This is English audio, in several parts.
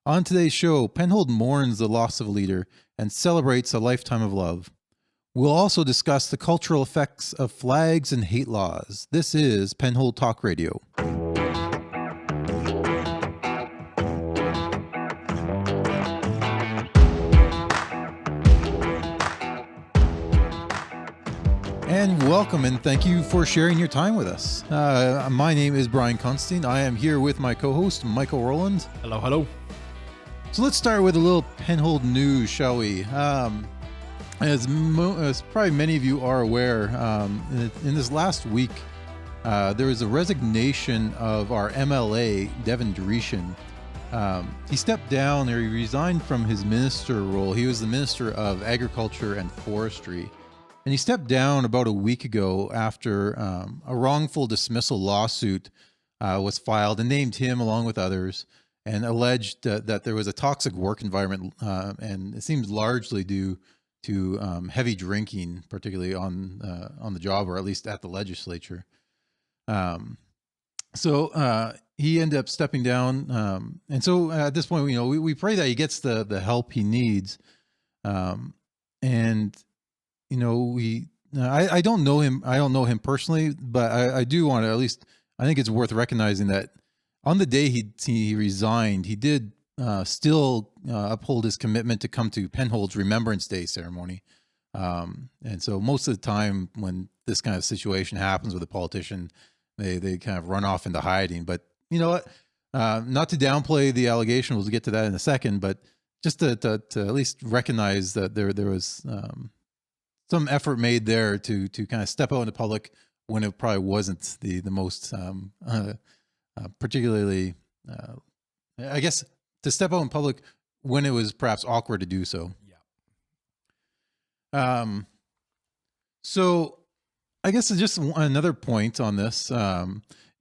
On today's show, Penhold mourns the loss of a leader and celebrates a lifetime of love. We'll also discuss the cultural effects of flags and hate laws. This is Penhold Talk Radio. And welcome, and thank you for sharing your time with us. My name is Brian Constantine. I am here with my co-host, Michael Rowland. Hello, hello. So let's start with a little Penhold news, shall we? As probably many of you are aware, in this last week, there was a resignation of our MLA, Devin Dreeshen. He stepped down, or he resigned from his minister role. He was the Minister of Agriculture and Forestry. And he stepped down about a week ago after a wrongful dismissal lawsuit was filed and named him along with others, and alleged that there was a toxic work environment, and it seems largely due to heavy drinking, particularly on the job, or at least at the legislature. So he ended up stepping down, and so at this point, we pray that he gets the help he needs, and. I don't know him. I don't know him personally, but I do want to at least. I think it's worth recognizing that on the day he resigned, he did still uphold his commitment to come to Penhold's Remembrance Day ceremony. And so most of the time when this kind of situation happens with a politician, they kind of run off into hiding. But you know what? Not to downplay the allegation. We'll get to that in a second, but just to at least recognize that there was. Some effort made there to kind of step out in the public when it probably wasn't the most particularly, I guess, to step out in public when it was perhaps awkward to do so. Yeah. So I guess just another point on this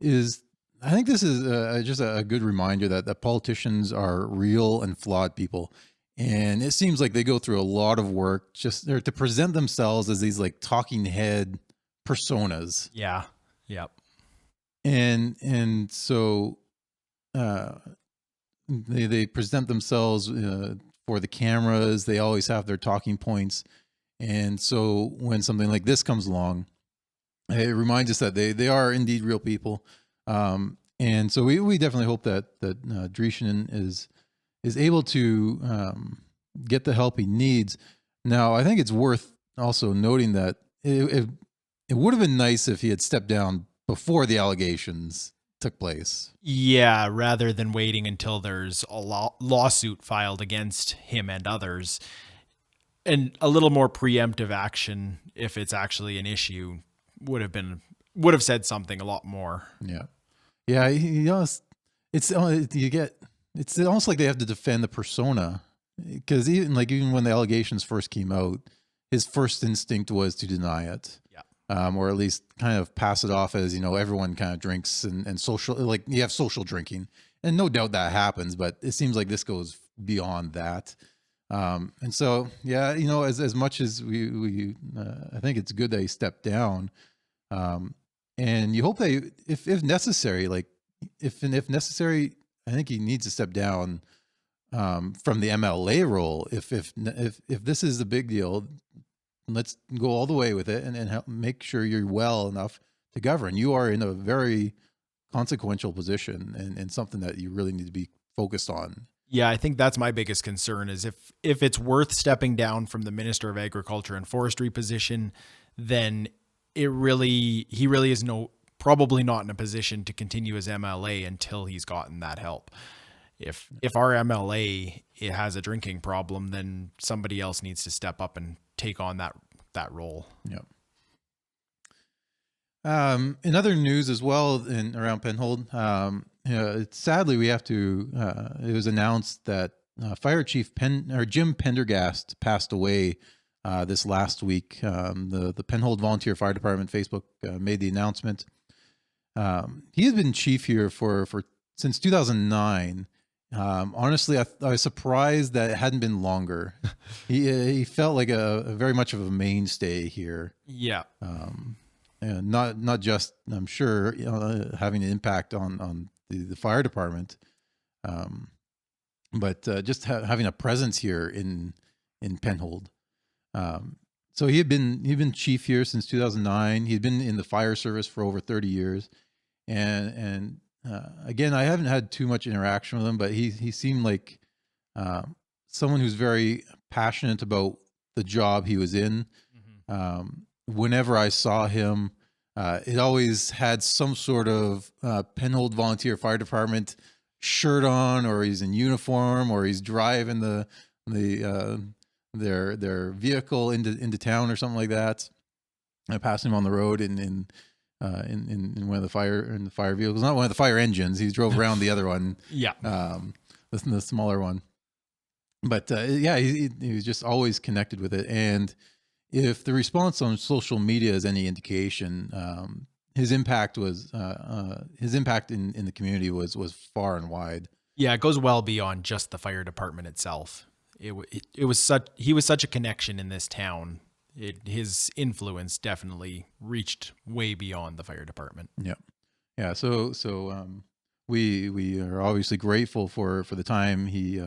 is I think this is just a good reminder that politicians are real and flawed people. And it seems like they go through a lot of work just to present themselves as these like talking head personas. Yeah. Yep. And so they present themselves for the cameras. They always have their talking points. And so when something like this comes along, it reminds us that they are indeed real people. And so we definitely hope that Dreeshen is able to get the help he needs. Now, I think it's worth also noting that it would have been nice if he had stepped down before the allegations took place. Yeah, rather than waiting until there's a lawsuit filed against him and others. And a little more preemptive action, if it's actually an issue, would have said something a lot more. Yeah. Yeah, it's almost like they have to defend the persona, because even when the allegations first came out, his first instinct was to deny it, or at least kind of pass it off as everyone kind of drinks and social, like you have social drinking, and no doubt that happens, but it seems like this goes beyond that, and so as much as we I think it's good that he stepped down, and you hope that if necessary, if necessary. I think he needs to step down from the MLA role. If this is a big deal, let's go all the way with it and help make sure you're well enough to govern. You are in a very consequential position and something that you really need to be focused on. Yeah, I think that's my biggest concern is if it's worth stepping down from the Minister of Agriculture and Forestry position, then he really is probably not in a position to continue as MLA until he's gotten that help. If our MLA has a drinking problem, then somebody else needs to step up and take on that role. Yeah. In other news as well, around Penhold, sadly we have to. It was announced that Fire Chief Jim Pendergast passed away this last week. The Penhold Volunteer Fire Department Facebook made the announcement. He has been chief here for since 2009. Honestly, I was surprised that it hadn't been longer. He felt like a very much of a mainstay here. Yeah. And not just, I'm sure, having an impact on the fire department. but just having a presence here in Penhold. So he'd been chief here since 2009. He'd been in the fire service for over 30 years, and again, I haven't had too much interaction with him, but he seemed like someone who's very passionate about the job he was in. Whenever I saw him, it always had some sort of Penhold Volunteer Fire Department shirt on, or he's in uniform, or he's driving their vehicle into town or something like that. I passed him on the road in one of the fire vehicles, not one of the fire engines. He drove around the other one, the smaller one. But yeah, he was just always connected with it. And if the response on social media is any indication, his impact in the community was far and wide. Yeah, it goes well beyond just the fire department itself. He was such a connection in this town. His influence definitely reached way beyond the fire department. Yeah. So we are obviously grateful for the time he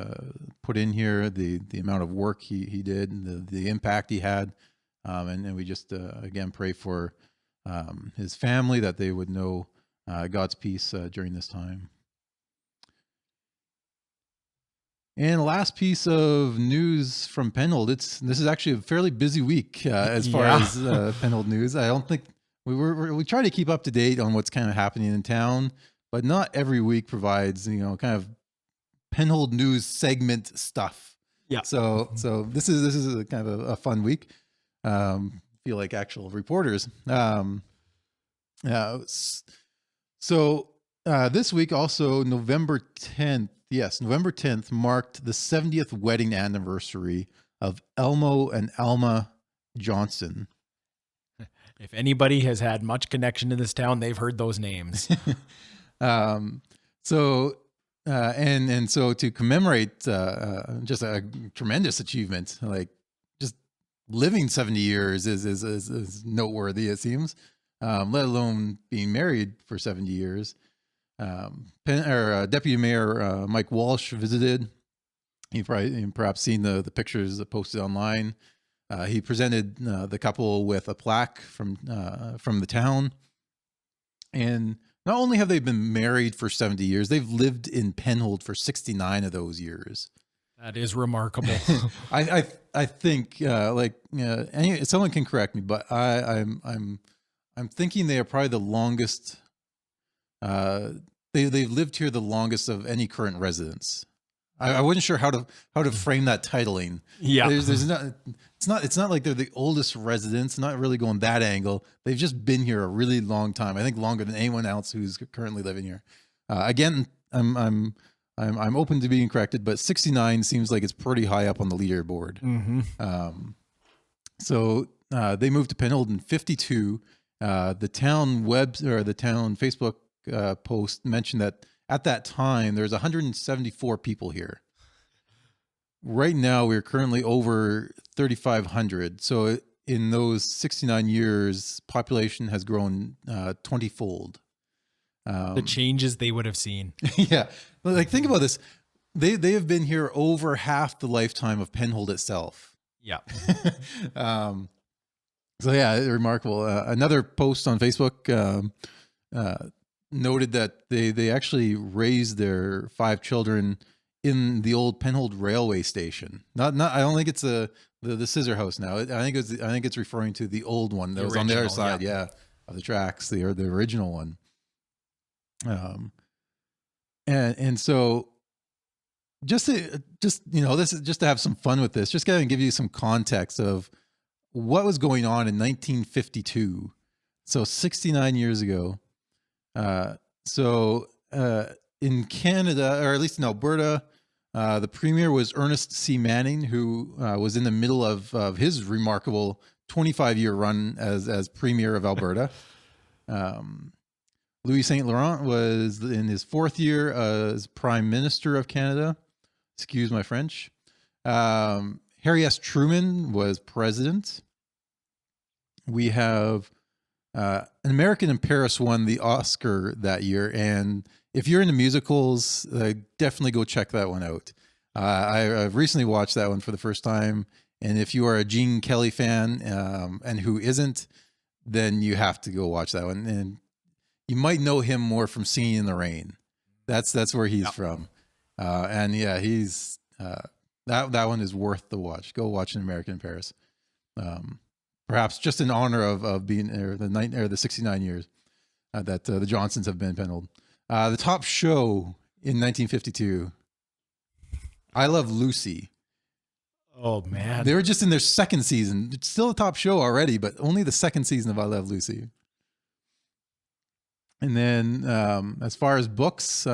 put in here, the amount of work he did, and the impact he had, and we just again pray for his family, that they would know God's peace during this time. And last piece of news from Penhold. This is actually a fairly busy week as far as Penhold news. I don't think we try to keep up to date on what's kind of happening in town, but not every week provides kind of Penhold news segment stuff. Yeah. So this is a kind of a fun week. Feel like actual reporters. So this week also, November 10th. Yes, November 10th marked the 70th wedding anniversary of Elmo and Alma Johnson. If anybody has had much connection to this town, they've heard those names. So to commemorate just a tremendous achievement, like just living 70 years is noteworthy, it seems, let alone being married for 70 years. Deputy Mayor Mike Walsh visited. You've perhaps seen the pictures posted online. He presented the couple with a plaque from the town. And not only have they been married for 70 years, they've lived in Penhold for 69 of those years. That is remarkable. I think someone can correct me, but I'm thinking they are probably the longest. They've lived here the longest of any current residents. I wasn't sure how to frame that titling. Yeah, it's not like they're the oldest residents. Not really going that angle. They've just been here a really long time. I think longer than anyone else who's currently living here. Again, I'm open to being corrected, but 69 seems like it's pretty high up on the leaderboard. Mm-hmm. So they moved to Penhold in 52. The town Facebook post mentioned that at that time there's 174 people here. Right now we're currently over 3,500. So in those 69 years, population has grown 20-fold. The changes they would have seen. Yeah, like think about this. They have been here over half the lifetime of Penhold itself. Yeah. So yeah, remarkable. Another post on Facebook noted that they actually raised their 5 children in the old Penhold railway station. Not. I don't think it's the scissor house now. I think it's referring to the old one that was on the other side. Yeah, of the tracks. The original one. And so just this is just to have some fun with this. Just to give you some context of what was going on in 1952. So 69 years ago. In Canada, or at least in Alberta, the premier was Ernest C. Manning, who was in the middle of his remarkable 25-year run as premier of Alberta. Louis St. Laurent was in his 4th year as prime minister of Canada. Excuse my French. Harry S. Truman was president. We have An American in Paris won the Oscar that year, and if you're into musicals, definitely go check that one out. I've recently watched that one for the first time, and if you are a Gene Kelly fan, and who isn't, then you have to go watch that one. And you might know him more from Singing in the Rain. That's where he's from. And yeah, he's that one is worth the watch. Go watch An American in Paris. Perhaps just in honor of being the 69 years that the Johnsons have been Penhold. The top show in 1952, I Love Lucy. Oh man, They were just in their second season. It's still a top show already, but only the second season of I Love Lucy. And then, as far as books,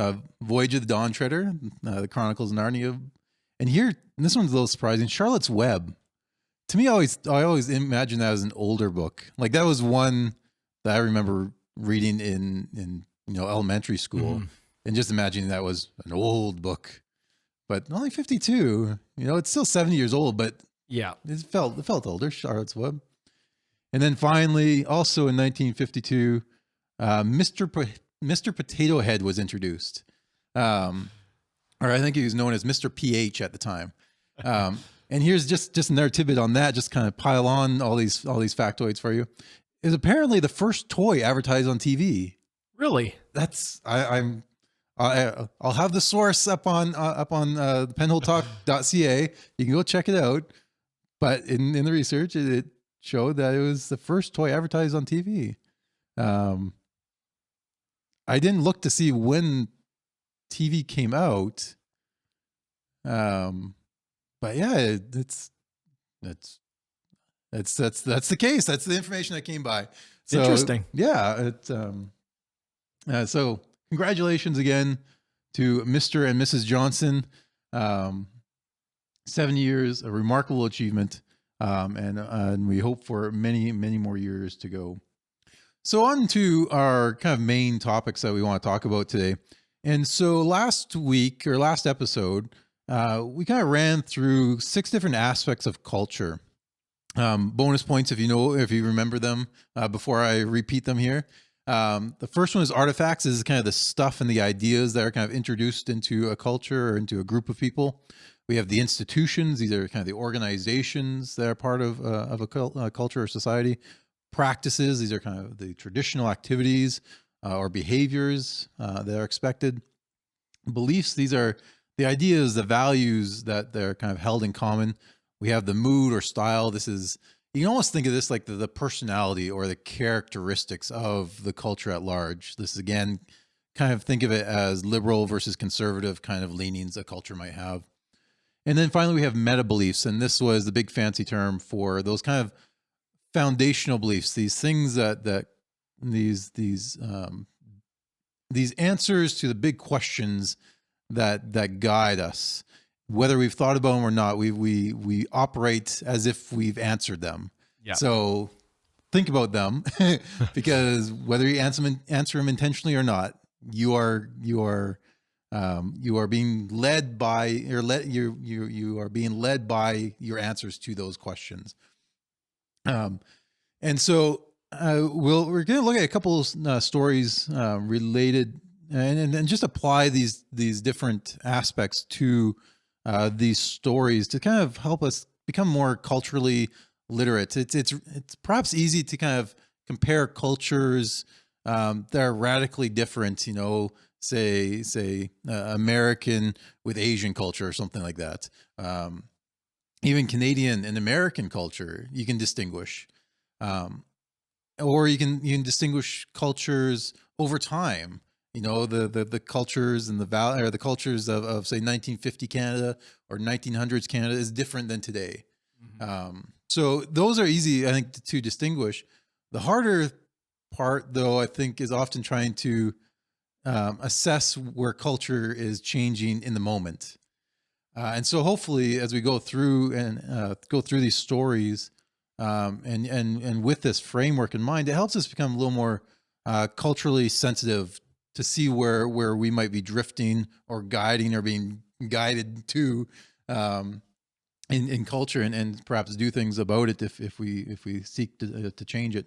Voyage of the Dawn Treader, The Chronicles of Narnia, and this one's a little surprising. Charlotte's Web. To me, I always imagine that as an older book. Like that was one that I remember reading in elementary school, and just imagining that was an old book. But only 52. It's still 70 years old, but yeah, it felt older. Charlotte's Web. And then finally, also in 1952, Mr. Potato Head was introduced, or I think he was known as Mr. PH at the time. And here's just another tidbit on that. Just kind of pile on all these factoids for you. Is apparently the first toy advertised on TV. Really? That's I'll have the source up on penholdtalk.ca. You can go check it out. But in the research, it showed that it was the first toy advertised on TV. I didn't look to see when TV came out. But yeah, that's the case. That's the information that came by. So, interesting. Yeah. So congratulations again to Mr. and Mrs. Johnson. 7 years, a remarkable achievement. And we hope for many, many more years to go. So on to our kind of main topics that we want to talk about today. And so last episode, we kind of ran through 6 different aspects of culture. Bonus points if you remember them before I repeat them here. The first one is artifacts. This is kind of the stuff and the ideas that are kind of introduced into a culture or into a group of people. We have the institutions. These are kind of the organizations that are part of a culture or society. Practices. These are kind of the traditional activities or behaviors that are expected. Beliefs. These are the ideas, the values that they're kind of held in common. We have the mood or style. You can almost think of this like the personality or the characteristics of the culture at large. This is, again, kind of think of it as liberal versus conservative kind of leanings a culture might have. And then finally, we have meta beliefs. And this was the big fancy term for those kind of foundational beliefs, these things these answers to the big questions that guide us. Whether we've thought about them or not, we operate as if we've answered them. Yeah. So think about them, because whether you answer them intentionally or not, you are being led by you are being led by your answers to those questions. And so we're going to look at a couple of stories related, and just apply these different aspects to these stories to kind of help us become more culturally literate. It's perhaps easy to kind of compare cultures that are radically different, say American with Asian culture or something like that. Even Canadian and American culture, you can distinguish. Or you can distinguish cultures over time. The cultures and the cultures of say 1950 Canada or 1900s Canada is different than today. So those are easy, I think, to distinguish. The harder part, though, I think, is often trying to assess where culture is changing in the moment. And so hopefully, as we go through these stories, and with this framework in mind, it helps us become a little more culturally sensitive to see where we might be drifting or guiding or being guided to in culture, and perhaps do things about it if we seek to change it.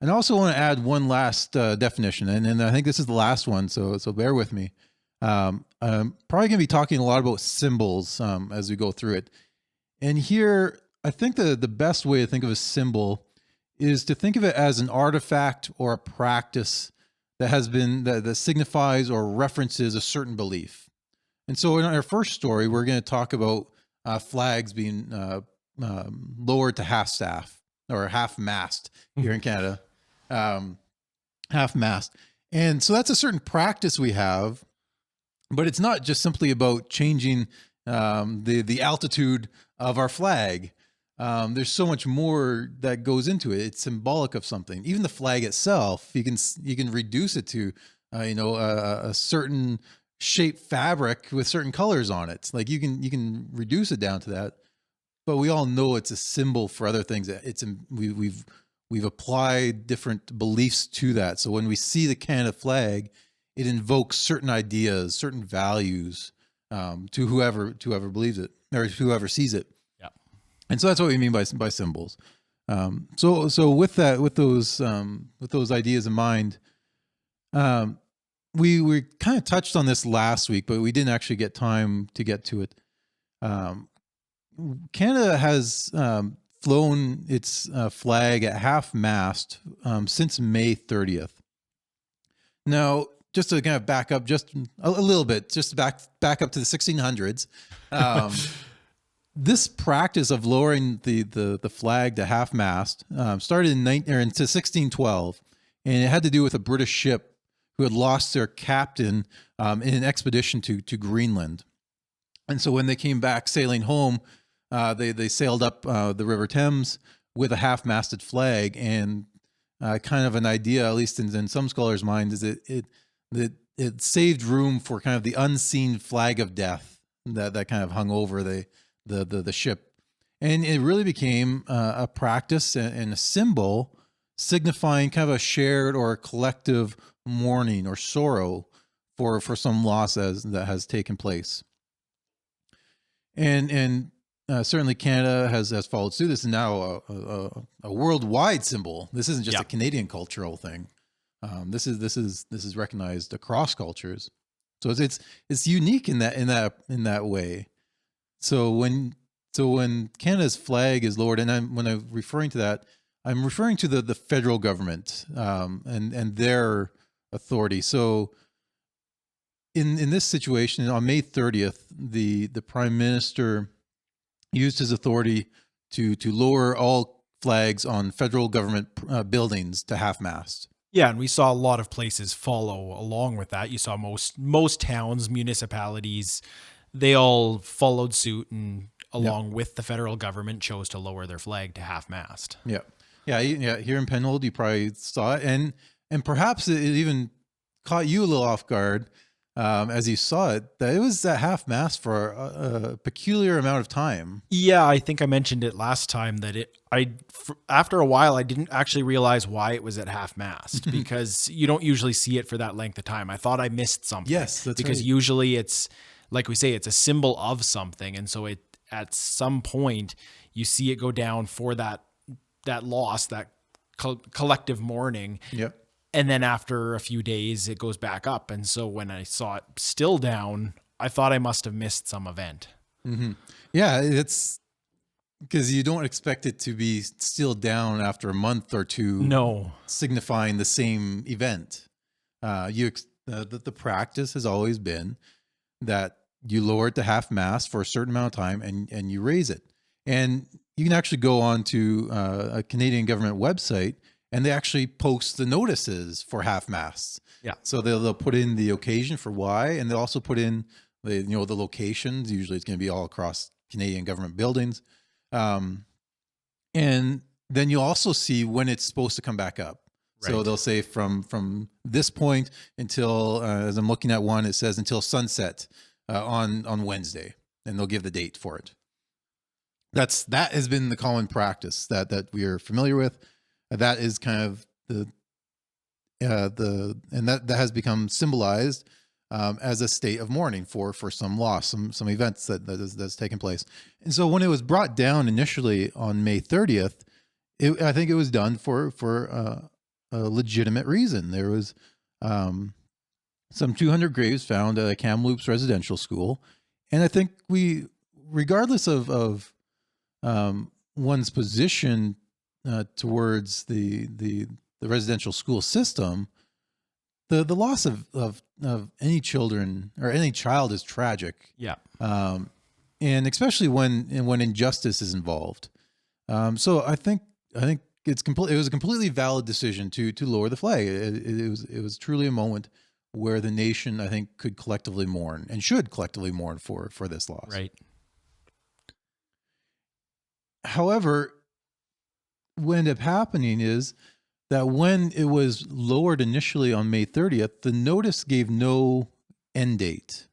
And I also want to add one last definition, and I think this is the last one, so bear with me. I'm probably going to be talking a lot about symbols as we go through it. And here, I think the best way to think of a symbol is to think of it as an artifact or a practice that has been that signifies or references a certain belief. And so in our first story, we're going to talk about flags being lowered to half staff or half mast here in Canada, half mast. And so that's a certain practice we have, but it's not just simply about changing the altitude of our flag. There's so much more that goes into it. It's symbolic of something. Even the flag itself, you can reduce it to a certain shape fabric with certain colors on it. Like you can reduce it down to that, but we all know it's a symbol for other things. We've applied different beliefs to that. So when we see the Canada flag, it invokes certain ideas, certain values to whoever believes it or whoever sees it. Yeah. And so that's what we mean by symbols. So with those ideas in mind, we kind of touched on this last week, but we didn't actually get time to get to it. Canada has flown its flag at half mast since May 30th. Now, just to kind of back up just a little bit, just back up to the 1600s, this practice of lowering the flag to half mast started into 1612, and it had to do with a British ship who had lost their captain in an expedition to Greenland. And so when they came back sailing home, they sailed up the River Thames with a half-masted flag, and kind of an idea, at least in some scholars' minds, is it saved room for kind of the unseen flag of death that kind of hung over the ship, and it really became a practice and a symbol signifying kind of a shared or a collective mourning or sorrow for some loss that has taken place. And certainly Canada has followed suit. This is now a worldwide symbol. This isn't just a Canadian cultural thing. This is recognized across cultures. So it's unique in that way. So when Canada's flag is lowered, and when I'm referring to that, I'm referring to the federal government and their authority. So in this situation, on May 30th, the Prime Minister used his authority to lower all flags on federal government buildings to half mast. Yeah, and we saw a lot of places follow along with that. You saw most towns, municipalities, they all followed suit and along with the federal government chose to lower their flag to half mast. Yeah. Here in Penhold, you probably saw it, and perhaps it even caught you a little off guard as you saw it, that it was at half mast for a peculiar amount of time. Yeah, I think I mentioned it last time that after a while I didn't actually realize why it was at half mast because you don't usually see it for that length of time. I thought I missed something. Yes, that's because right. usually it's like we say, it's a symbol of something, and so at some point you see it go down for that loss, that collective mourning. Yep. And then after a few days, it goes back up. And so when I saw it still down, I thought I must have missed some event. Mm-hmm. Yeah, it's because you don't expect it to be still down after a month or two. No, signifying the same event. The practice has always been that you lower it to half mast for a certain amount of time, and you raise it. And you can actually go on to a Canadian government website, and they actually post the notices for half masts. Yeah. So they'll put in the occasion for why, and they'll also put in the locations. Usually it's going to be all across Canadian government buildings. And then you'll also see when it's supposed to come back up. Right. So they'll say from this point until, as I'm looking at one, it says until sunset on Wednesday, and they'll give the date for it. That has been the common practice that we are familiar with. That is kind of and that has become symbolized as a state of mourning for some loss, some events that's taken place. And so when it was brought down initially on May 30th, I think it was done for a legitimate reason. There was some 200 graves found at a Kamloops residential school. And I think regardless of one's position towards the residential school system, the loss of any children or any child is tragic. Yeah. And especially when injustice is involved. So I think it was a completely valid decision to lower the flag. It was truly a moment where the nation, I think, could collectively mourn and should collectively mourn for this loss. Right. However, what ended up happening is that when it was lowered initially on May 30th, the notice gave no end date.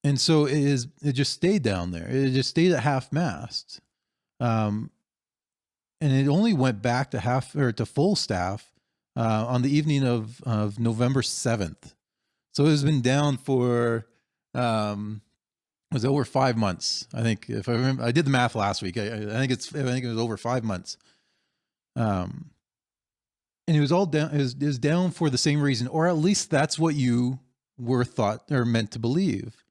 And so it just stayed down there. It just stayed at half-mast. And it only went back to full staff on the evening of November 7th. So it has been down for it was over 5 months. I think, if I remember, I did the math last week. I think it was over 5 months. And it was all down. It was down for the same reason, or at least that's what you were thought or meant to believe.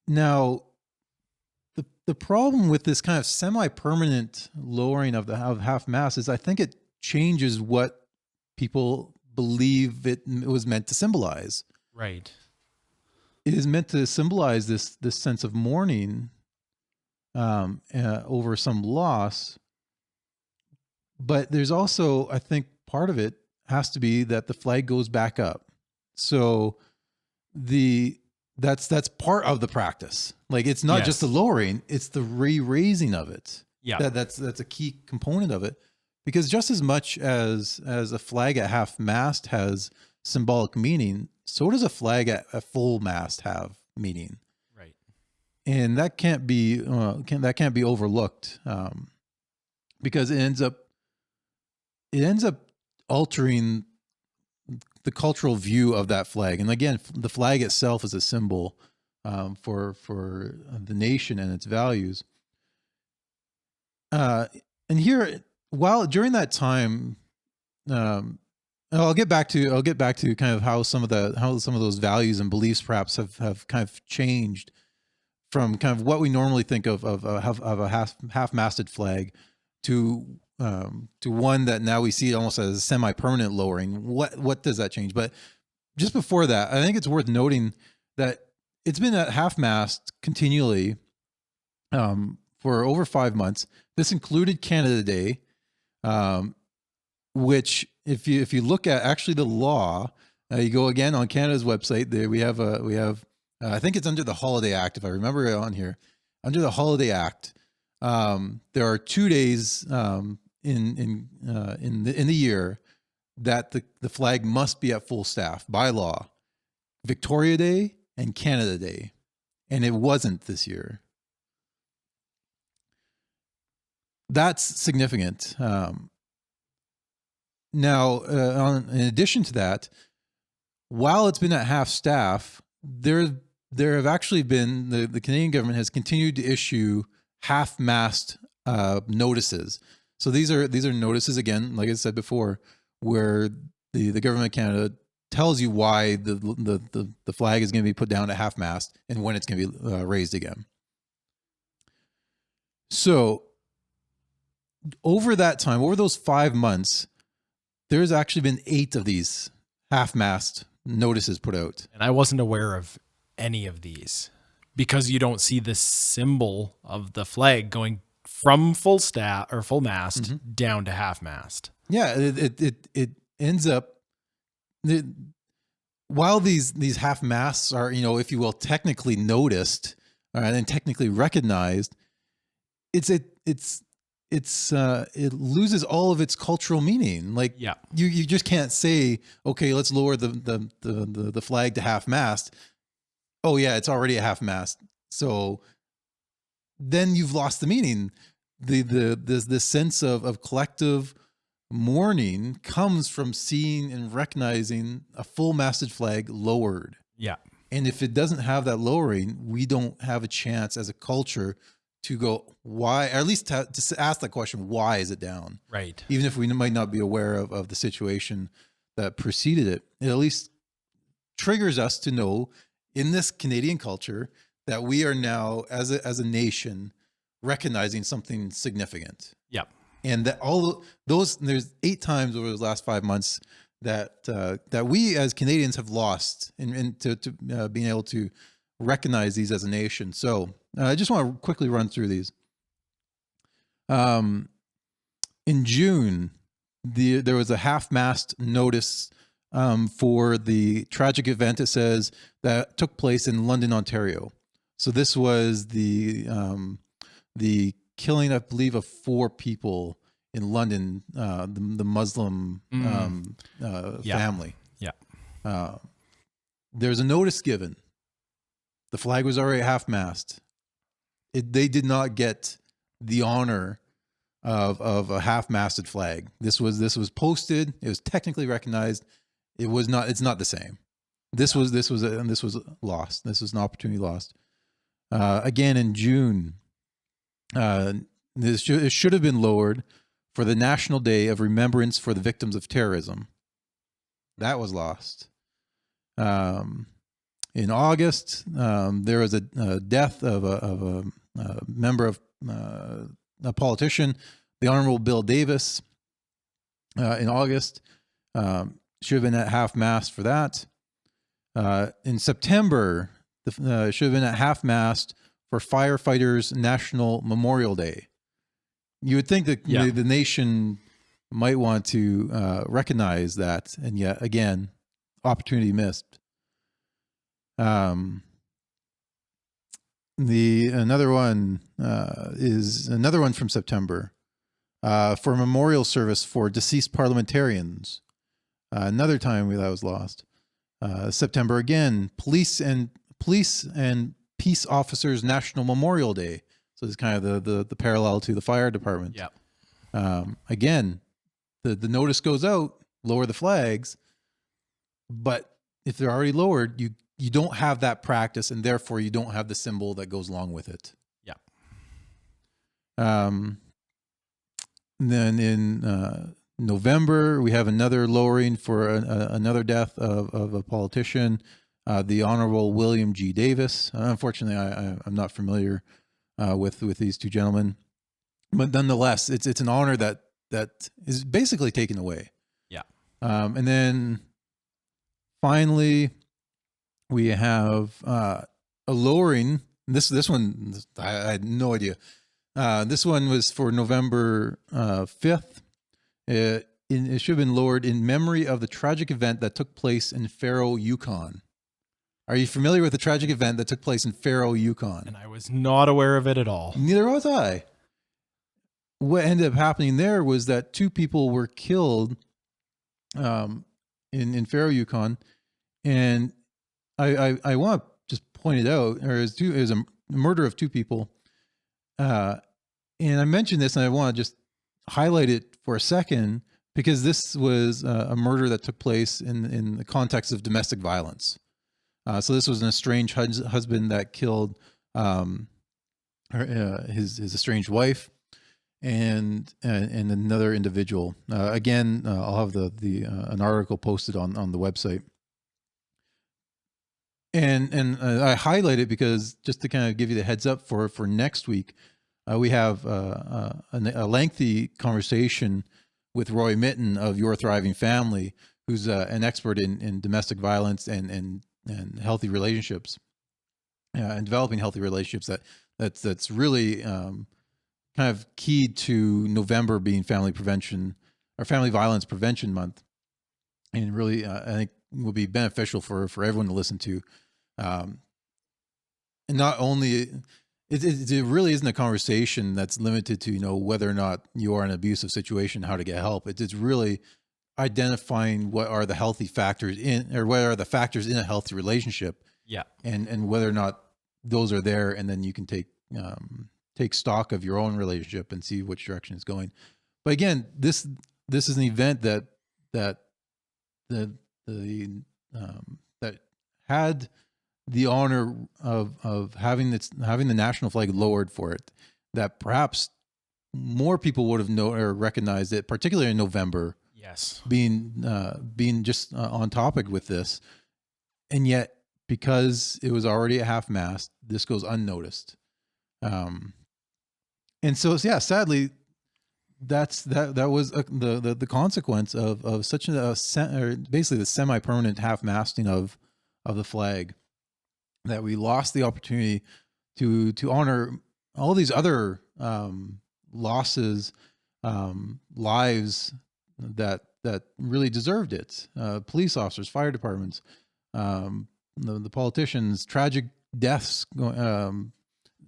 Now, the problem with this kind of semi-permanent lowering of half-mast is I think it changes what people believe it was meant to symbolize. Right. It is meant to symbolize this sense of mourning over some loss. But there's also, I think, part of it has to be that the flag goes back up. So that's part of the practice. Like, it's not just the lowering, it's the raising of it. Yeah. That's a key component of it. Because just as much as a flag at half-mast has symbolic meaning, so does a flag at full mast have meaning. Right. And that can't be overlooked, because it ends up altering the cultural view of that flag. And again, the flag itself is a symbol for the nation and its values. And here, during that time, I'll get back to kind of how some of those values and beliefs perhaps have kind of changed from kind of what we normally think of a half-masted flag to one that now we see almost as a semi-permanent lowering. What does that change? But just before that, I think it's worth noting that it's been at half-mast continually for over 5 months. This included Canada Day, which if you look at actually the law, you go again on Canada's website. There we have I think it's under the Holiday Act, if I remember it on here. Under the Holiday Act, there are 2 days in the year that the flag must be at full staff by law: Victoria Day and Canada Day, and it wasn't this year. That's significant. Now, in addition to that, while it's been at half staff, there have actually been the Canadian government has continued to issue half-mast notices. So these are notices, again, like I said before, where the government of Canada tells you why the flag is going to be put down at half-mast and when it's going to be raised again. So over that time, over those 5 months, there's actually been 8 of these half-mast notices put out. And I wasn't aware of any of these because you don't see the symbol of the flag going from full staff or full mast down to half-mast. Yeah, it ends up, while these half-masts are, if you will, technically noticed and technically recognized, it loses all of its cultural meaning. Like, you just can't say, okay, let's lower the flag to half-mast. Oh yeah, it's already a half-mast. So then you've lost the meaning. This sense of collective mourning comes from seeing and recognizing a full-masted flag lowered. Yeah. And if it doesn't have that lowering, we don't have a chance as a culture to go, why, or at least to ask that question, why is it down? Right. Even if we might not be aware of the situation that preceded it. It at least triggers us to know in this Canadian culture that we are now, as a nation, recognizing something significant. Yeah. And that all those, there's 8 times over those last 5 months that we as Canadians have lost in being able to recognize these as a nation. So I just want to quickly run through these. In June, there was a Half-Mast notice for the tragic event, it says, that took place in London, Ontario. So this was the killing, I believe, of 4 people in London, the Muslim family. Yeah. There's a notice given. The flag was already half-mast. They did not get the honor of a half-masted flag. This was posted. It was technically recognized. It was not. It's not the same. This was lost. This was an opportunity lost. Again in June, it should have been lowered for the National Day of Remembrance for the Victims of Terrorism. That was lost. In August, there was a death of a member of a politician, the Honorable Bill Davis. In August, should have been at half-mast for that. In September, should have been at half-mast for Firefighters National Memorial Day. You would think that the nation might want to recognize that, and yet again, opportunity missed. Another one from September for a memorial service for deceased parliamentarians. Another time that was lost. September again, police and peace officers National Memorial Day. So it's kind of the parallel to the fire department. Yeah. Again, the notice goes out, lower the flags, but if they're already lowered, you don't have that practice, and therefore you don't have the symbol that goes along with it. Yeah. Then in November, we have another lowering for another death of a politician, the Honorable William G. Davis. Unfortunately, I'm not familiar with these two gentlemen, but nonetheless, it's an honor that is basically taken away. Yeah. And then finally, we have a lowering. This one, I had no idea. This one was for November 5th. It should have been lowered in memory of the tragic event that took place in Faro, Yukon. Are you familiar with the tragic event that took place in Faro, Yukon? And I was not aware of it at all. Neither was I. What ended up happening there was that 2 people were killed in Faro, Yukon, and I want to just point it out. It was a murder of 2 people, and I mentioned this, and I want to just highlight it for a second because this was a murder that took place in the context of domestic violence. So this was an estranged husband that killed his estranged wife and another individual. Again, I'll have an article posted on the website. And I highlight it because just to kind of give you the heads up for next week, we have a lengthy conversation with Roy Mitten of Your Thriving Family, who's an expert in domestic violence and healthy relationships, and developing healthy relationships. That's really kind of key to November being family prevention or family violence prevention month, and really I think will be beneficial for everyone to listen to. And not only it really isn't a conversation that's limited to whether or not you are in an abusive situation, how to get help. It's really identifying what are the healthy factors what are the factors in a healthy relationship. Yeah. And whether or not those are there, and then you can take stock of your own relationship and see which direction it's going. But again, this is an event that had the honor of having the national flag lowered for it, that perhaps more people would have known or recognized it, particularly in November. Yes. being just on topic with this, and yet because it was already at half-mast, this goes unnoticed. Um, and so yeah, sadly, that was the consequence of such or basically the semi-permanent half-masting of the flag, that we lost the opportunity to honor all these other losses, lives that really deserved it. Police officers, fire departments, the politicians, tragic deaths.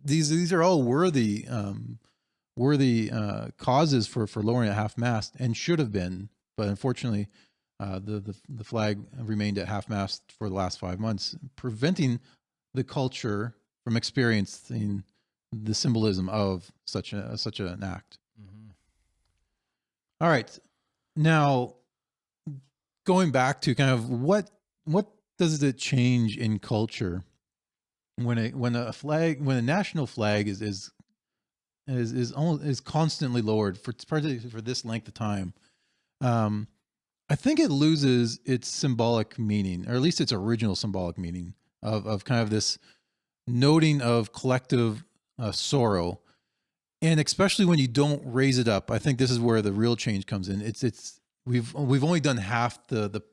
These are all worthy causes for lowering at half-mast, and should have been, but unfortunately, the flag remained at half-mast for the last 5 months, preventing the culture from experiencing the symbolism of such an act. Mm-hmm. All right, now going back to kind of what does it change in culture when a national flag is constantly lowered particularly for this length of time. I think it loses its symbolic meaning, or at least its original symbolic meaning of kind of this noting of collective sorrow, and especially when you don't raise it up. I think this is where the real change comes in. We've only done half the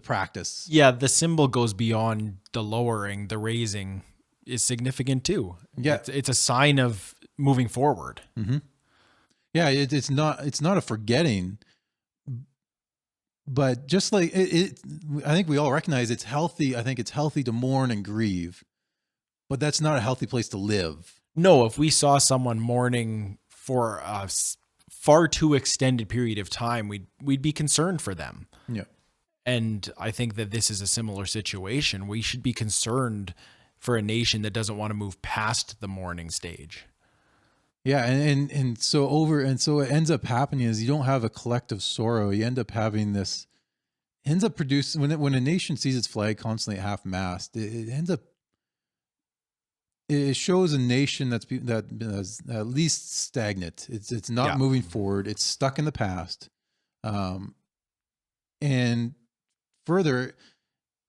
practice. Yeah, the symbol goes beyond the lowering. The raising is significant too. Yeah, it's a sign of moving forward. Mm-hmm. Yeah, it's not a forgetting, but just like I think we all recognize it's healthy. I think it's healthy to mourn and grieve, but that's not a healthy place to live. No, if we saw someone mourning for a far too extended period of time, we'd be concerned for them. Yeah. And I think that this is a similar situation. We should be concerned for a nation that doesn't want to move past the mourning stage. Yeah, and so it ends up happening is you don't have a collective sorrow. You end up having this, ends up producing when a nation sees its flag constantly at half-mast, it shows a nation that is at least stagnant. It's not moving forward. It's stuck in the past, and further,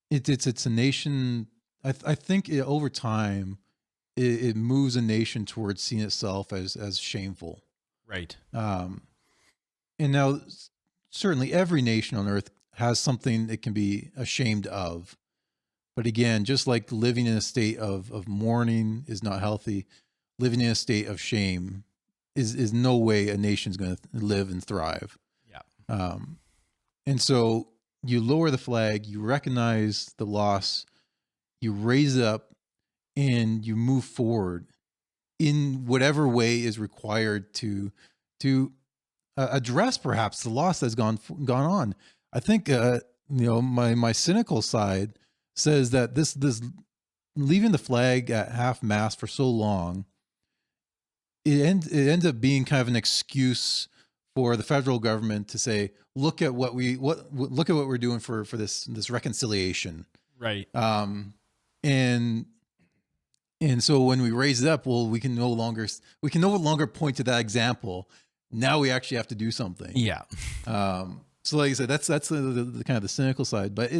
it's a nation. I think over time, it moves a nation towards seeing itself as shameful. Right. And now, certainly, every nation on earth has something it can be ashamed of. But again, just like living in a state of mourning is not healthy, living in a state of shame is no way a nation's going to live and thrive. Yeah. And so you lower the flag, you recognize the loss, you raise it up, and you move forward in whatever way is required to address perhaps the loss that's gone on. I think my cynical side says that this leaving the flag at half-mast for so long, it ends up being kind of an excuse for the federal government to say, look at what we're doing for this reconciliation. Right. And so when we raise it up, well, we can no longer point to that example. Now we actually have to do something. Yeah. So like I said, that's the kind of the cynical side, but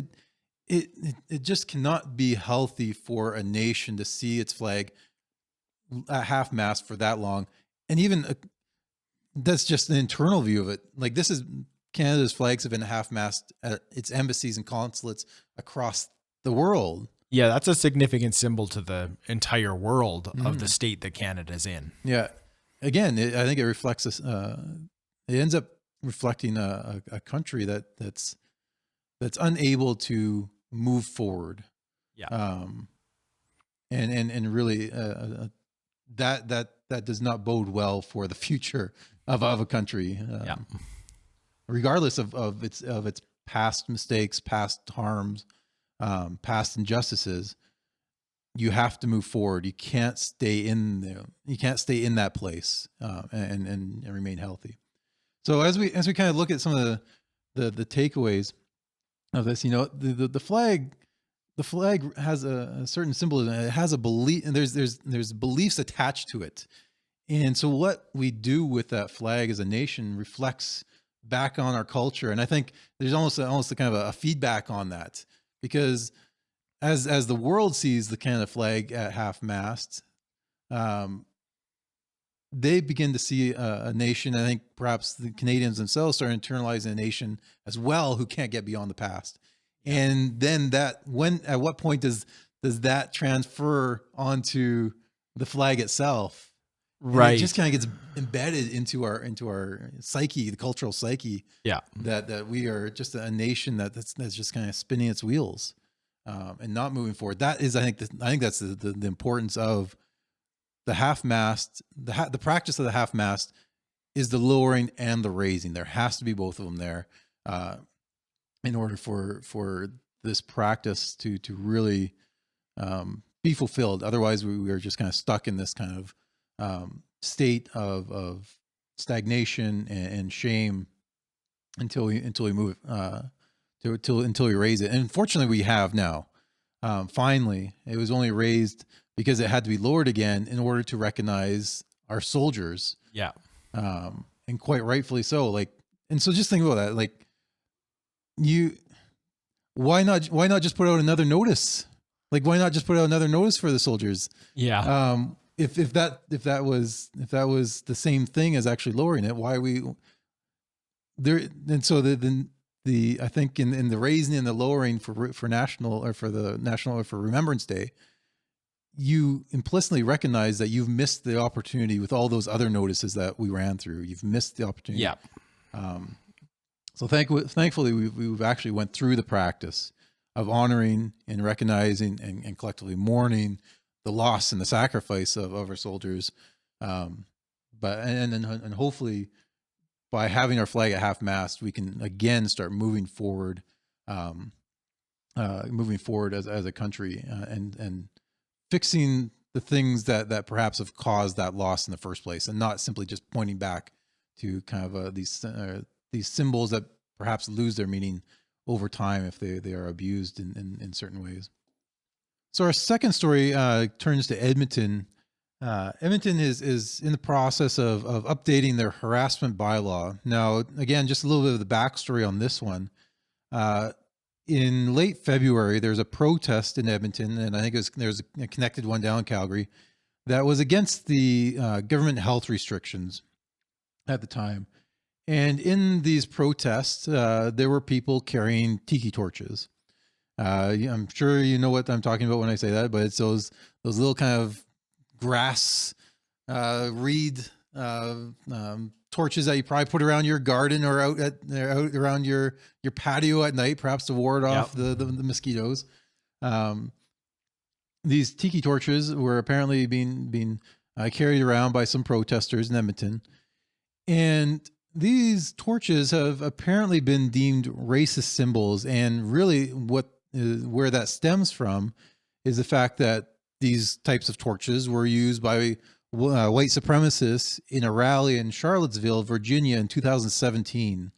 it just cannot be healthy for a nation to see its flag at half-mast for that long. And even that's just an internal view of it. Like Canada's flags have been half-mast at its embassies and consulates across the world. Yeah, that's a significant symbol to the entire world of the state that Canada's in. Yeah. Again, I think it reflects this. It ends up reflecting a country that's unable to move forward. Yeah. And really, that does not bode well for the future of a country. Yeah. Regardless of its past mistakes, past harms, past injustices, you have to move forward. You can't stay in there. You can't stay in that place and remain healthy. So as we kind of look at some of the takeaways of this, the flag has a certain symbolism. It has a belief, and there's beliefs attached to it. And so what we do with that flag as a nation reflects back on our culture. And I think there's almost a kind of a feedback on that, because as the world sees the Canada flag at half-mast, they begin to see a nation. I think perhaps the Canadians themselves start internalizing a nation as well who can't get beyond the past. And then at what point does that transfer onto the flag itself? Right. And it just kind of gets embedded into our psyche, the cultural psyche. Yeah. That we are just a nation that's just kind of spinning its wheels, and not moving forward. That is, I think that's the importance of the half-mast. The practice of the half-mast is the lowering and the raising. There has to be both of them there, in order for this practice to really be fulfilled. Otherwise, we are just kind of stuck in this kind of state of stagnation and shame until we move until we raise it. And fortunately, we have now. Finally, it was only raised because it had to be lowered again in order to recognize our soldiers. Yeah. And quite rightfully so. Like, and so just think about that. Like, why not just put out another notice? Like, why not just put out another notice for the soldiers? Yeah. If that was the same thing as actually lowering it, why we there? And so the I think in the raising and the lowering for national, or for the national, or for Remembrance Day, you implicitly recognize that you've missed the opportunity with all those other notices that we ran through. You've missed the opportunity. Yeah. So thankfully, we've actually went through the practice of honoring and recognizing and collectively mourning the loss and the sacrifice of our soldiers. But hopefully, by having our flag at half-mast, we can again start moving forward as a country, and fixing the things that perhaps have caused that loss in the first place, and not simply just pointing back to kind of these symbols that perhaps lose their meaning over time if they are abused in certain ways. So our second story turns to Edmonton. Edmonton is in the process of updating their harassment bylaw. Now, again, just a little bit of the backstory on this one. In late February, there's a protest in Edmonton, and I think there's a connected one down in Calgary, that was against the government health restrictions at the time. And in these protests, there were people carrying tiki torches. I'm sure you know what I'm talking about when I say that, but it's those little kind of grass reed torches that you probably put around your garden or out around your patio at night, perhaps to ward off the mosquitoes. These tiki torches were apparently being carried around by some protesters in Edmonton, and these torches have apparently been deemed racist symbols. And really, where that stems from is the fact that these types of torches were used by white supremacists in a rally in Charlottesville, Virginia in 2017.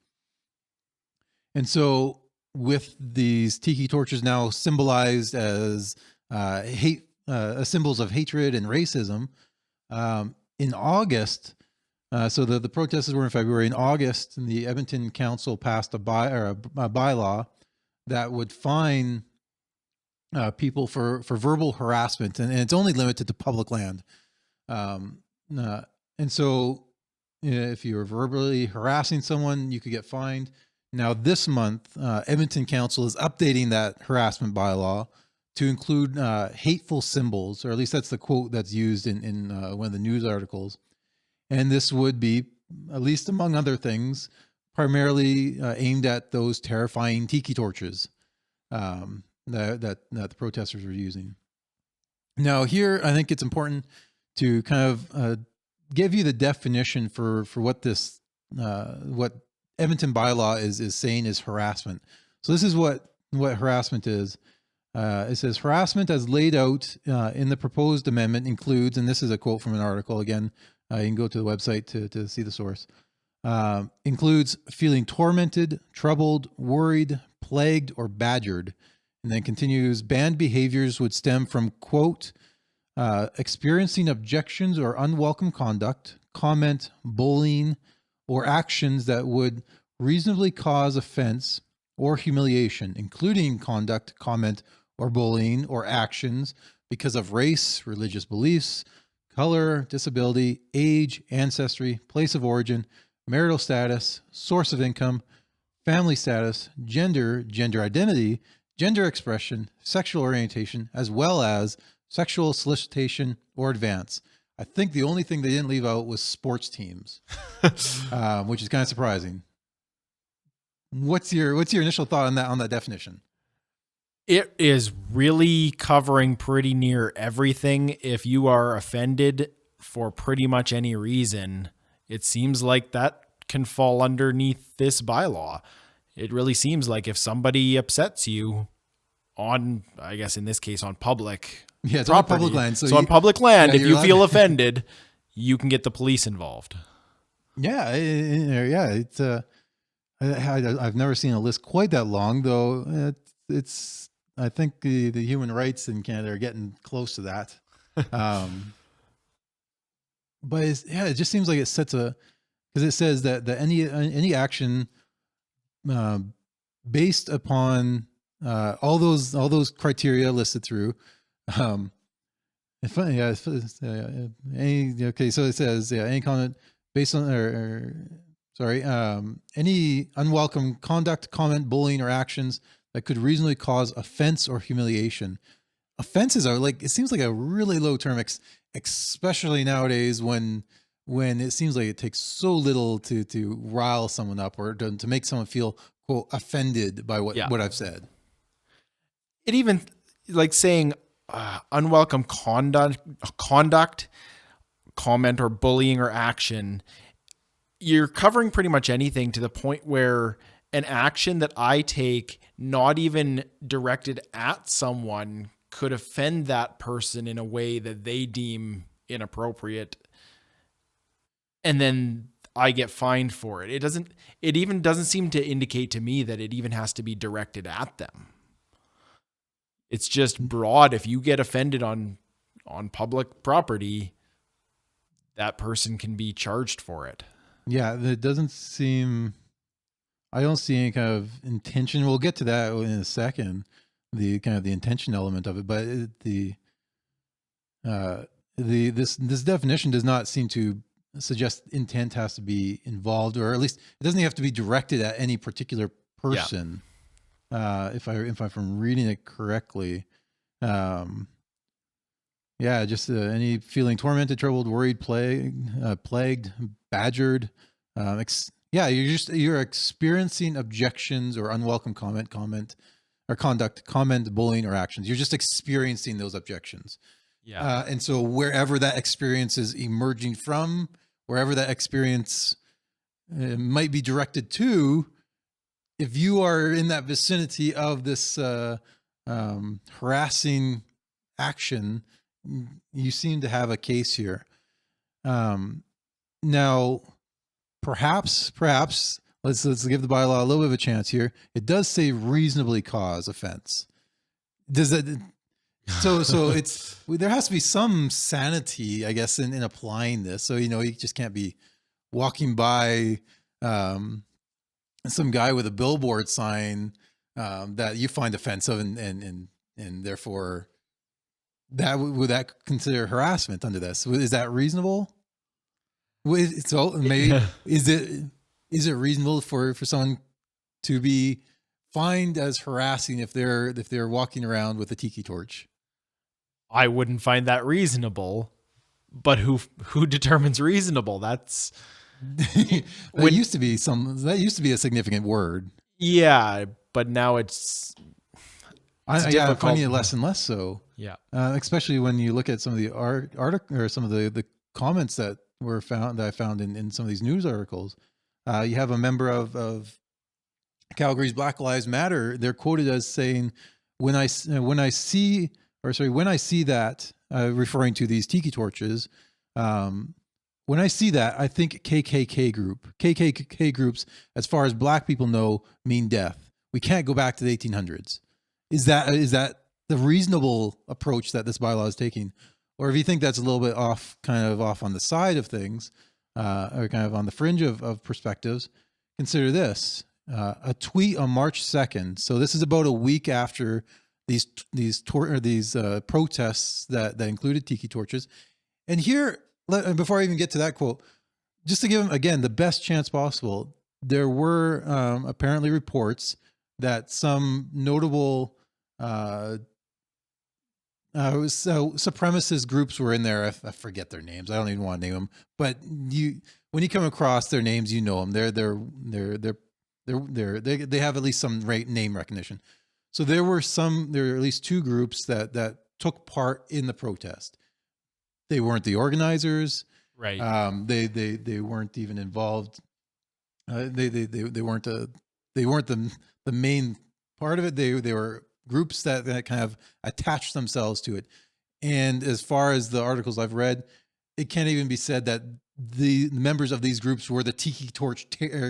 And so with these tiki torches now symbolized as symbols of hatred and racism, in August, so the protesters were in February. In August, the Edmonton Council passed a bylaw that would fine people for verbal harassment, and it's only limited to public land. And so if you're verbally harassing someone, you could get fined. Now this month, Edmonton Council is updating that harassment bylaw to include hateful symbols, or at least that's the quote that's used in one of the news articles. And this would be, at least among other things, primarily aimed at those terrifying tiki torches that the protesters were using. Now here, I think it's important to kind of give you the definition for what this what Edmonton bylaw is saying is harassment. So this is what harassment is. It says harassment as laid out in the proposed amendment includes, and this is a quote from an article again. You can go to the website to see the source. Includes feeling tormented, troubled, worried, plagued, or badgered. And then continues, banned behaviors would stem from, quote, experiencing objections or unwelcome conduct, comment, bullying, or actions that would reasonably cause offense or humiliation, including conduct, comment, or bullying or actions because of race, religious beliefs, color, disability, age, ancestry, place of origin, marital status, source of income, family status, gender, gender identity, gender expression, sexual orientation, as well as sexual solicitation or advance. I think the only thing they didn't leave out was sports teams, which is kind of surprising. What's your initial thought on that definition? It is really covering pretty near everything. If you are offended for pretty much any reason, it seems like that can fall underneath this bylaw. It really seems like if somebody upsets you on, I guess in this case, on public it's property, on public land. So on public land, if you're you allowed- feel offended, you can get the police involved. It's I've never seen a list quite that long, though. It's I think the human rights in Canada are getting close to that. But it just seems like it sets because it says that any action based upon all those criteria listed through. So it says any comment based on any unwelcome conduct, comment, bullying, or actions that could reasonably cause offense or humiliation. Offenses are it seems like a really low term, especially nowadays when it seems like it takes so little to rile someone up or to make someone feel, quote, offended by what I've said. It even saying unwelcome conduct, comment, or bullying or action. You're covering pretty much anything to the point where an action that I take, not even directed at someone, could offend that person in a way that they deem inappropriate. And then I get fined for it. It even doesn't seem to indicate to me that it even has to be directed at them. It's just broad. If you get offended on public property, that person can be charged for it. Yeah, it doesn't seem. I don't see any kind of intention. We'll get to that in a second. The kind of the intention element of it, but this definition does not seem to suggest intent has to be involved, or at least it doesn't have to be directed at any particular person. If I'm reading it correctly, just any feeling tormented, troubled, worried, plagued, badgered. You're experiencing objections or unwelcome comment or conduct, comment, bullying, or actions. You're just experiencing those objections. And so wherever that experience is emerging from, wherever that experience might be directed to, if you are in that vicinity of this harassing action, you seem to have a case here. Now, perhaps let's give the bylaw a little bit of a chance here. It does say reasonably cause offense. Does that? So it's there has to be some sanity, I guess, in applying this. So you just can't be walking by some guy with a billboard sign that you find offensive, and therefore would that consider harassment under this? Is that reasonable? So maybe is it reasonable for someone to be fined as harassing if they're walking around with a tiki torch? I wouldn't find that reasonable, but who determines reasonable? That used to be a significant word. Yeah, but now it's I'm finding it less and less so. Yeah, especially when you look at some of the article or some of the comments that I found in some of these news articles. You have a member of Calgary's Black Lives Matter. They're quoted as saying, when I see that, referring to these tiki torches, when I see that, I think KKK groups, as far as black people know, mean death. We can't go back to the 1800s. Is that the reasonable approach that this bylaw is taking? Or if you think that's a little bit off on the side of things, or kind of on the fringe of perspectives, consider this a tweet on March 2nd. So this is about a week after these protests that included tiki torches. And here, before I even get to that quote, just to give them again the best chance possible, there were apparently reports that some notable supremacist groups were in there. I forget their names. I don't even want to name them. But when you come across their names, you know them. They have at least some name recognition. So there were at least two groups that took part in the protest. They weren't the organizers, right? They weren't even involved. They weren't the main part of it. They were groups that kind of attached themselves to it. And as far as the articles I've read, it can't even be said that the members of these groups were the tiki torch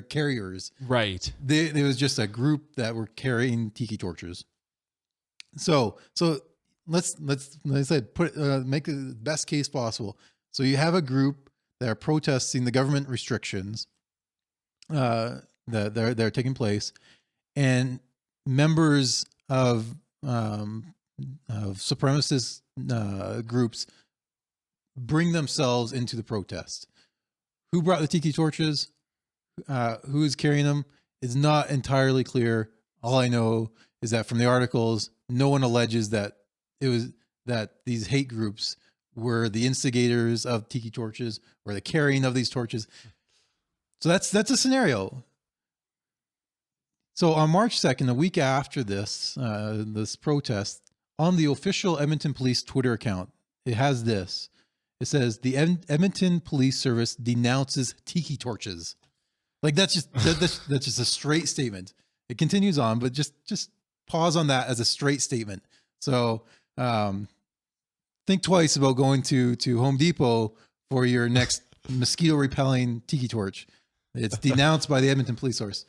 carriers. Right. It was just a group that were carrying tiki torches. So let's like I said, make the best case possible. So you have a group that are protesting the government restrictions that are taking place, and members of supremacist groups bring themselves into the protest. Who brought the tiki torches? Who is carrying them? Is not entirely clear. All I know is that from the articles, no one alleges that these hate groups were the instigators of tiki torches or the carrying of these torches. So that's a scenario. So on March 2nd, a week after this protest, on the official Edmonton Police Twitter account, it has this. It says, the Edmonton Police Service denounces tiki torches. Like that's just a straight statement. It continues on, but just pause on that as a straight statement. So think twice about going to Home Depot for your next mosquito repelling tiki torch. It's denounced by the Edmonton Police Force.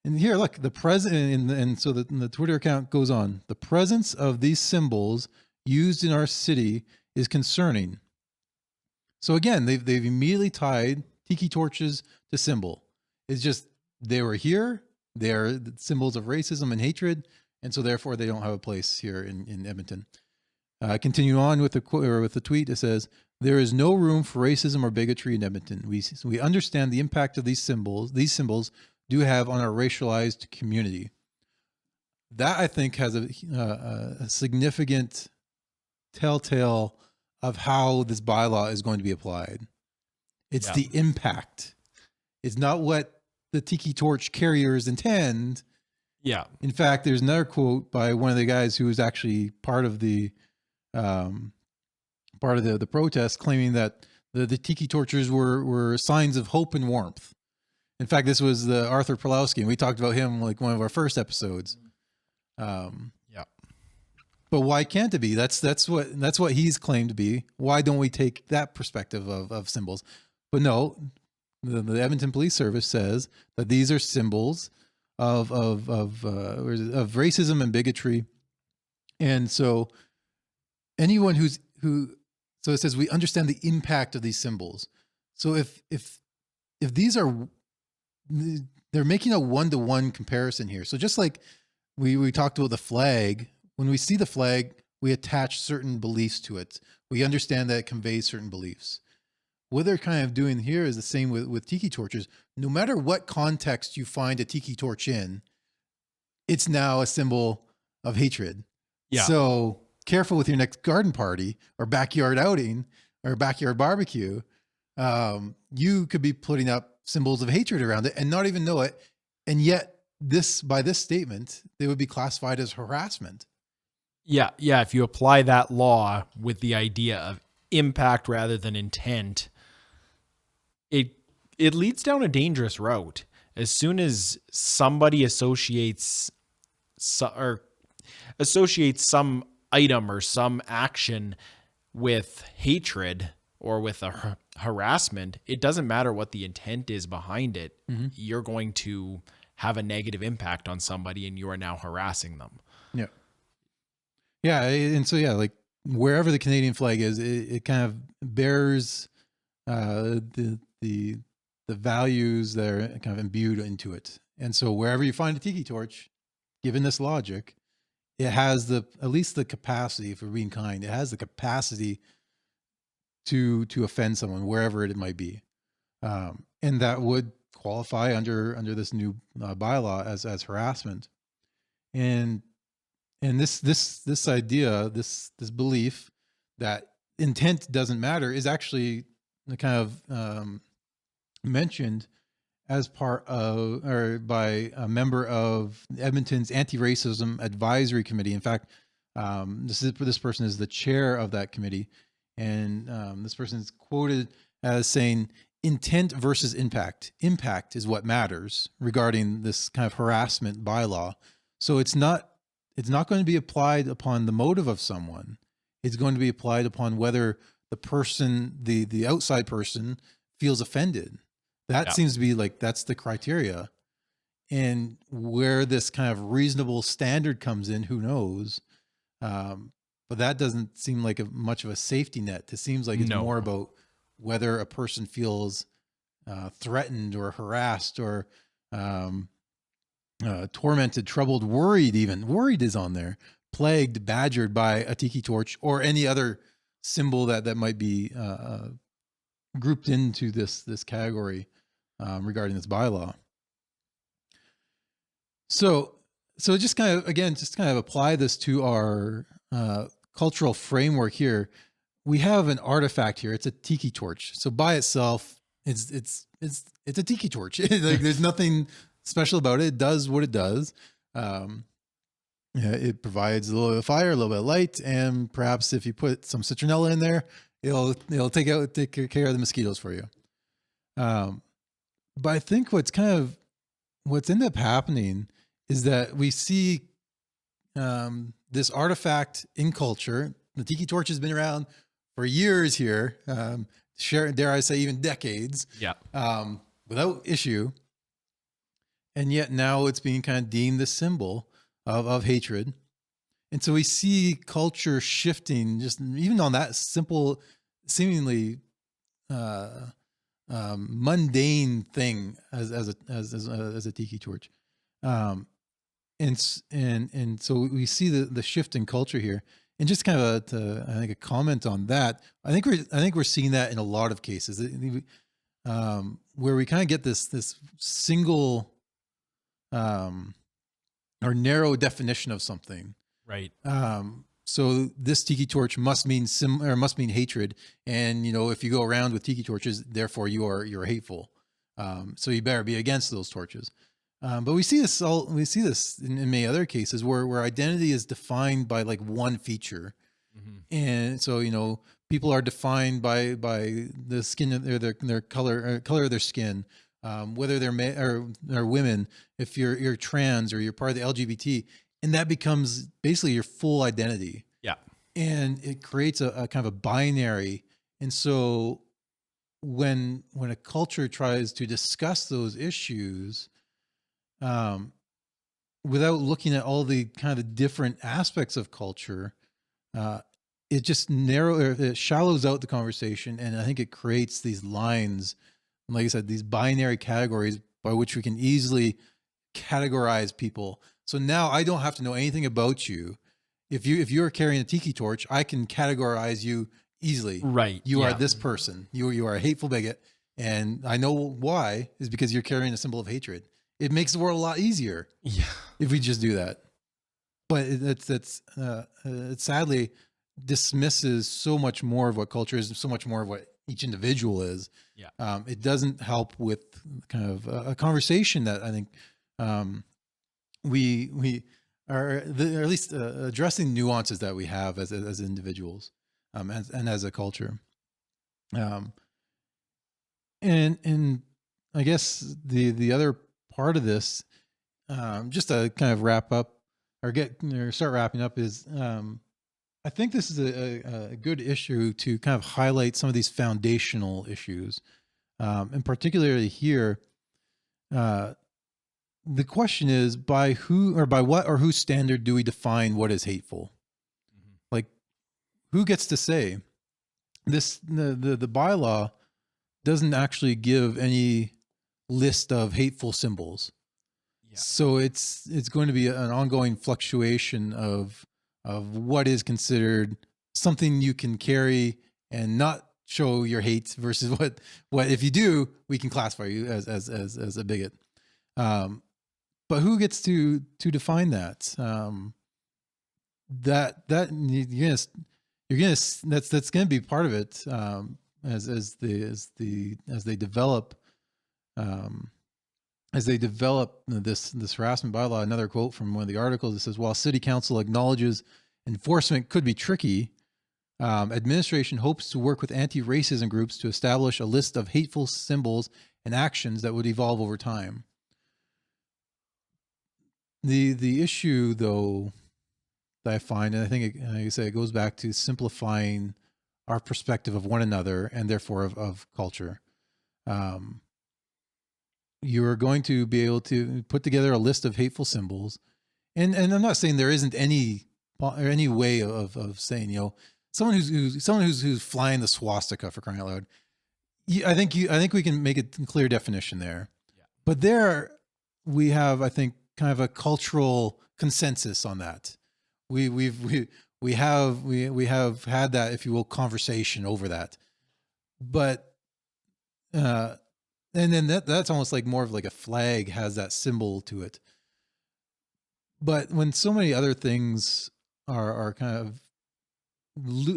And here, look, the president, and so the Twitter account goes on. The presence of these symbols used in our city is concerning. So again, they've immediately tied tiki torches to symbol. It's just they were here. They are symbols of racism and hatred, and so therefore they don't have a place here in Edmonton. Continue on with the tweet. It says, there is no room for racism or bigotry in Edmonton. We understand the impact of these symbols do have on our racialized community. That, I think, has a significant telltale of how this bylaw is going to be applied. It's the impact. It's not what the tiki torch carriers intend. Yeah. In fact, there's another quote by one of the guys who was actually part of the protest, claiming that the tiki torches were signs of hope and warmth. In fact, this was the Arthur Pulowski, and we talked about him like one of our first episodes. But why can't it be? That's what he's claimed to be. Why don't we take that perspective of symbols? But no, the Edmonton Police Service says that these are symbols of racism and bigotry, and so anyone so it says we understand the impact of these symbols. So if these are, they're making a one-to-one comparison here. So just like we talked about the flag, when we see the flag, we attach certain beliefs to it. We understand that it conveys certain beliefs. What they're kind of doing here is the same with tiki torches. No matter what context you find a tiki torch in, it's now a symbol of hatred. Yeah. So careful with your next garden party or backyard outing or backyard barbecue. You could be putting up symbols of hatred around it and not even know it. And yet by this statement, they would be classified as harassment. Yeah. If you apply that law with the idea of impact rather than intent, it leads down a dangerous route. As soon as somebody associates some item or some action with hatred or with a harassment, it doesn't matter what the intent is behind it. Mm-hmm. You're going to have a negative impact on somebody and you are now harassing them. Yeah. Yeah. And so, like wherever the Canadian flag is, it kind of bears the the values that are kind of imbued into it. And so wherever you find a tiki torch, given this logic, it has at least the capacity, if we're being kind, it has the capacity to offend someone wherever it might be. And that would qualify under this new bylaw as harassment. And this idea, this belief that intent doesn't matter is actually kind of mentioned as part of, or by a member of Edmonton's Anti-Racism Advisory Committee. In fact, this person is the chair of that committee, and this person is quoted as saying, "Intent versus impact. Impact is what matters regarding this kind of harassment bylaw. So it's not going to be applied upon the motive of someone. It's going to be applied upon whether the person, the outside person, feels offended." That seems to be like, that's the criteria. And where this kind of reasonable standard comes in, who knows? But that doesn't seem like much of a safety net. It seems like it's more about whether a person feels threatened or harassed or tormented, troubled, worried. Even worried is on there. Plagued, badgered by a tiki torch or any other symbol that might be grouped into this category regarding this bylaw. So just kind of apply this to our cultural framework here. We have an artifact here. It's a tiki torch. So by itself, it's a tiki torch. Like, there's nothing special about it. It does what it does. It provides a little bit of fire, a little bit of light, and perhaps if you put some citronella in there, it'll take care of the mosquitoes for you. But I think what's ended up happening is that we see this artifact in culture. The tiki torch has been around for years here, dare I say even decades, without issue. And yet now it's being kind of deemed the symbol of hatred. And so we see culture shifting just even on that simple, seemingly mundane thing as a tiki torch. And so we see the shift in culture here. And just kind of I think a comment on that. I think we're seeing that in a lot of cases, where we kind of get this single or narrow definition of something. Right. So this tiki torch must mean hatred, and if you go around with tiki torches, therefore you're hateful. So you better be against those torches. But we see this in many other cases where identity is defined by like one feature. Mm-hmm. And so people are defined by the skin of their color of their skin, whether they're men or women, if you're trans or you're part of the LGBT, and that becomes basically your full identity. Yeah. And it creates a kind of a binary. And so when a culture tries to discuss those issues, without looking at all the kind of different aspects of culture, it just it shallows out the conversation. And I think it creates these lines, like I said, these binary categories by which we can easily categorize people. So now I don't have to know anything about you. If you're carrying a tiki torch, I can categorize you easily. Right. You are this person. You are a hateful bigot. And I know why, is because you're carrying a symbol of hatred. It makes the world a lot easier if we just do that. But it sadly dismisses so much more of what culture is, so much more of what each individual is. Yeah. It doesn't help with kind of a conversation that I think we are, or at least addressing nuances that we have as individuals, and as a culture. And I guess the other part of this, just to kind of wrap up or start wrapping up, is I think this is a good issue to kind of highlight some of these foundational issues, and particularly here. The question is, by who or by what or whose standard do we define what is hateful? Mm-hmm. Like, who gets to say this? The bylaw doesn't actually give any list of hateful symbols. Yeah. So it's going to be an ongoing fluctuation of what is considered something you can carry and not show your hate versus what if you do, we can classify you as a bigot. But who gets to define that? That you're gonna that's gonna be part of it as they develop this harassment bylaw. Another quote from one of the articles that says, while City Council acknowledges enforcement could be tricky, administration hopes to work with anti-racism groups to establish a list of hateful symbols and actions that would evolve over time. The issue, though, that I find, and I think, like I say, it goes back to simplifying our perspective of one another and therefore of culture. You're going to be able to put together a list of hateful symbols, and I'm not saying there isn't any way of saying, you know, someone who's flying the swastika, for crying out loud. I think we can make a clear definition there. Yeah. But there we have, I think, kind of a cultural consensus on that. We have had that, if you will, conversation over that. But and then that's almost like more of like a flag has that symbol to it. But when so many other things are kind of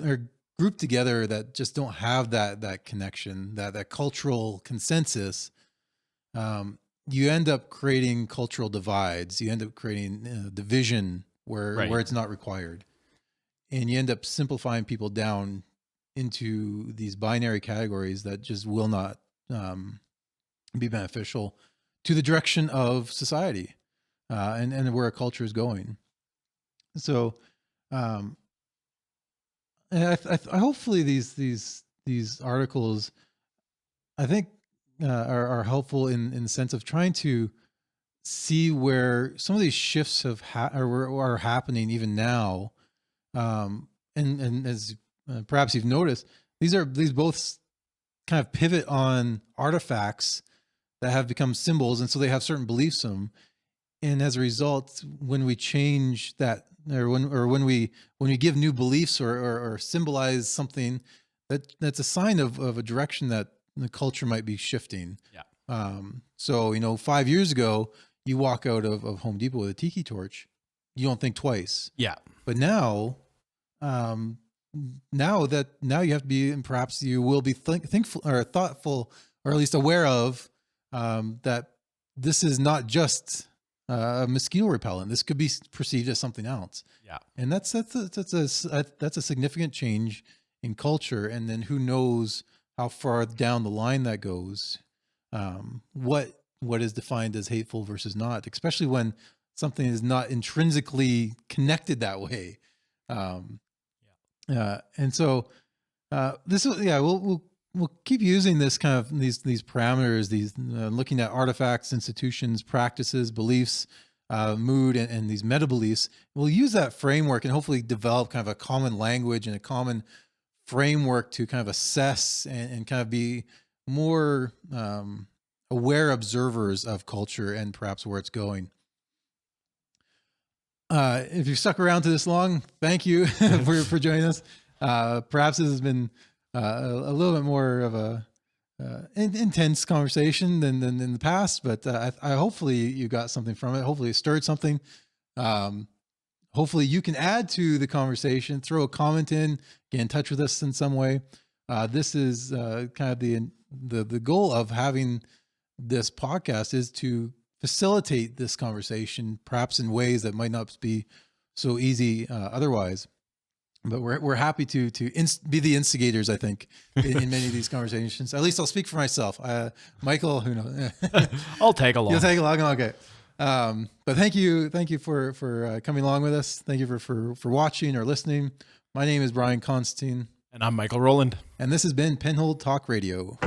are grouped together that just don't have that connection, that cultural consensus, you end up creating cultural divides. You end up creating division where it's not required, and you end up simplifying people down into these binary categories that just will not be beneficial to the direction of society and where a culture is going. So, and I hopefully these articles, I think, are helpful in the sense of trying to see where some of these shifts have are happening even now, and as perhaps you've noticed, these both kind of pivot on artifacts that have become symbols, and so they have certain beliefs in them. And as a result, when we change that, or when we give new beliefs or symbolize something, that's a sign of a direction that the culture might be shifting. Yeah. So, you know, 5 years ago, you walk out of Home Depot with a tiki torch, you don't think twice. Yeah. But now you have to be, and perhaps you will be thinkful or thoughtful, or at least aware of that this is not just a mosquito repellent. This could be perceived as something else. Yeah. And that's a significant change in culture. And then who knows how far down the line that goes? What is defined as hateful versus not, especially when something is not intrinsically connected that way. And so we'll keep using this kind of these parameters, these looking at artifacts, institutions, practices, beliefs, mood, and these meta beliefs. We'll use that framework and hopefully develop kind of a common language and a common framework to kind of assess and kind of be more aware observers of culture and perhaps where it's going. If you've stuck around to this long, thank you for joining us. Perhaps this has been a little bit more of a intense conversation than in the past, but I hopefully you got something from it. Hopefully it stirred something. Hopefully you can add to the conversation, throw a comment in, get in touch with us in some way. This is kind of the goal of having this podcast is to facilitate this conversation, perhaps in ways that might not be so easy otherwise. But we're happy to be the instigators, I think, in many of these conversations. At least I'll speak for myself. Michael, who knows? I'll tag along. You'll tag along. Okay. But thank you for coming along with us. Thank you for watching or listening. My name is Brian Constantine. And I'm Michael Rowland. And this has been Penhold Talk Radio.